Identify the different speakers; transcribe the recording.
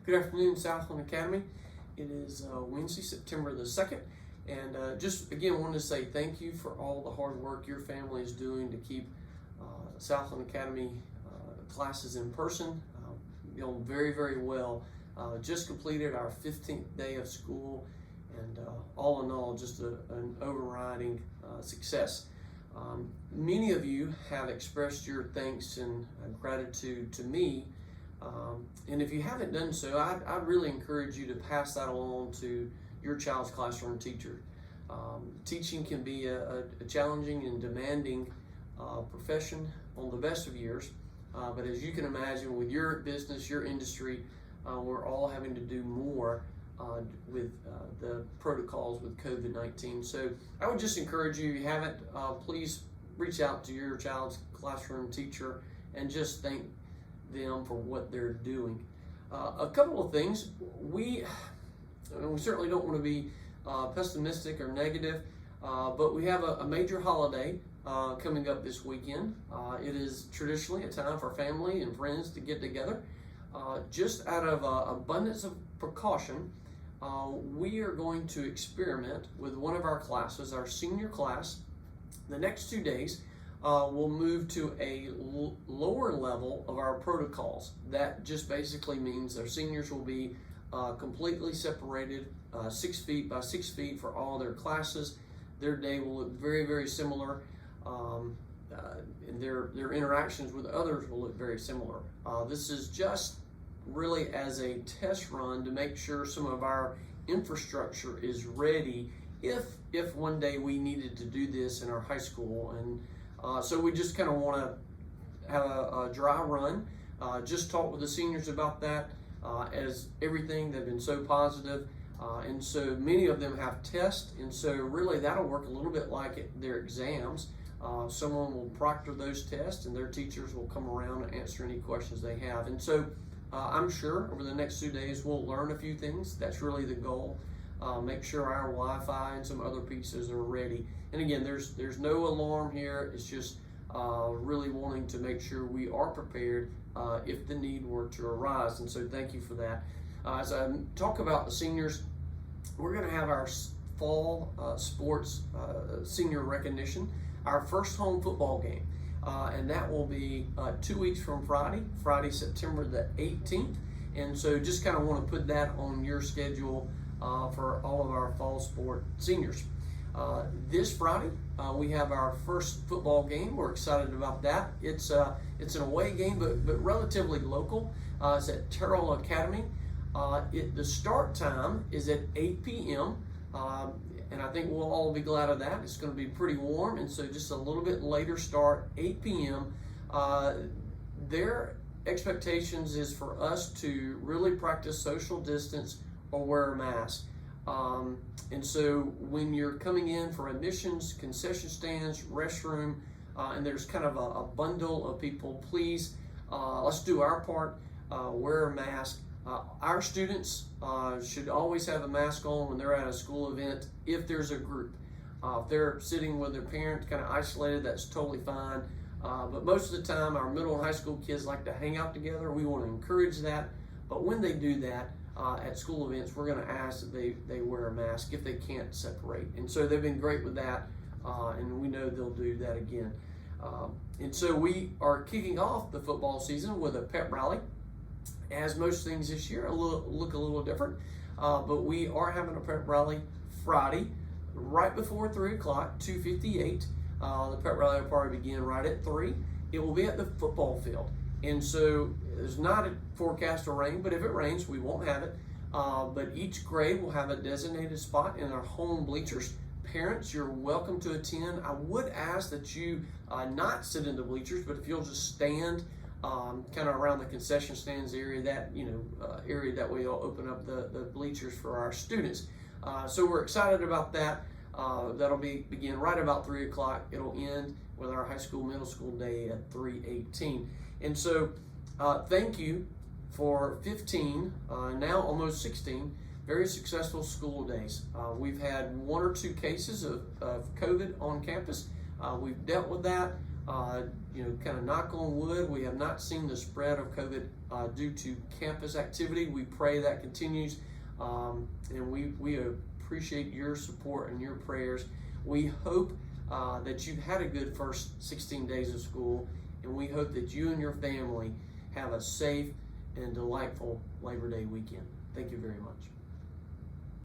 Speaker 1: Good afternoon, Southland Academy. It is Wednesday, September the 2nd, and just again wanted to say thank you for all the hard work your family is doing to keep Southland Academy classes in person. Very, very well. Just completed our 15th day of school, and all in all, just an overriding success. Many of you have expressed your thanks and gratitude to me, and if you haven't done so, I really encourage you to pass that along to your child's classroom teacher. Teaching can be a challenging and demanding profession on the best of years, but as you can imagine, with your business, your industry, we're all having to do more with the protocols with COVID-19. So I would just encourage you, if you haven't, please reach out to your child's classroom teacher and just thank them for what they're doing. A couple of things. We certainly don't want to be pessimistic or negative, but we have a major holiday coming up this weekend. It is traditionally a time for family and friends to get together. Just out of abundance of precaution, we are going to experiment with one of our classes, our senior class. The next 2 days, we'll move to a lower level of our protocols. That just basically means our seniors will be completely separated, 6 feet by 6 feet for all their classes. Their day will look very, very similar, and their interactions with others will look very similar. This is just really as a test run to make sure some of our infrastructure is ready if one day we needed to do this in our high school. And so we just kind of want to have a dry run, just talk with the seniors about that. As everything, they've been so positive, and so many of them have tests, and so really that'll work a little bit like their exams. Someone will proctor those tests, and their teachers will come around and answer any questions they have. And so I'm sure over the next 2 days we'll learn a few things. That's really the goal. Make sure our Wi-Fi and some other pieces are ready. And again, there's no alarm here. It's just really wanting to make sure we are prepared if the need were to arise. And so thank you for that. As I talk about the seniors, we're going to have our fall sports senior recognition, our first home football game. And that will be 2 weeks from Friday, September the 18th. And so just kind of want to put that on your schedule for all of our fall sport seniors. This Friday, we have our first football game. We're excited about that. It's an away game, but relatively local. It's at Terrell Academy. The start time is at 8 p.m. And I think we'll all be glad of that. It's going to be pretty warm, and so just a little bit later start, 8 p.m. Their expectations is for us to really practice social distance or wear a mask. And so when you're coming in for admissions, concession stands, restroom, and there's kind of a bundle of people, please, let's do our part, wear a mask. Our students should always have a mask on when they're at a school event if there's a group. If they're sitting with their parents kind of isolated, that's totally fine. But most of the time, our middle and high school kids like to hang out together. We want to encourage that. But when they do that at school events, we're going to ask that they wear a mask if they can't separate. And so they've been great with that, and we know they'll do that again. And so we are kicking off the football season with a pep rally. As most things this year look a little different, but we are having a pep rally Friday right before 3 o'clock, 2:58. The pep rally will probably begin right at 3. It will be at the football field. And so there's not a forecast of rain, but if it rains, we won't have it. But each grade will have a designated spot in our home bleachers. Parents, you're welcome to attend. I would ask that you not sit in the bleachers, but if you'll just stand kind of around the concession stands area, area that way will open up the bleachers for our students. So we're excited about that. That'll begin right about 3 o'clock. It'll end with our high school, middle school day at 3:18. And so thank you for 15, now almost 16, very successful school days. We've had 1 or 2 cases of COVID on campus. We've dealt with that. kind of knock on wood, we have not seen the spread of COVID due to campus activity. We pray that continues, and we appreciate your support and your prayers. We hope that you've had a good first 16 days of school, and we hope that you and your family have a safe and delightful Labor Day weekend. Thank you very much.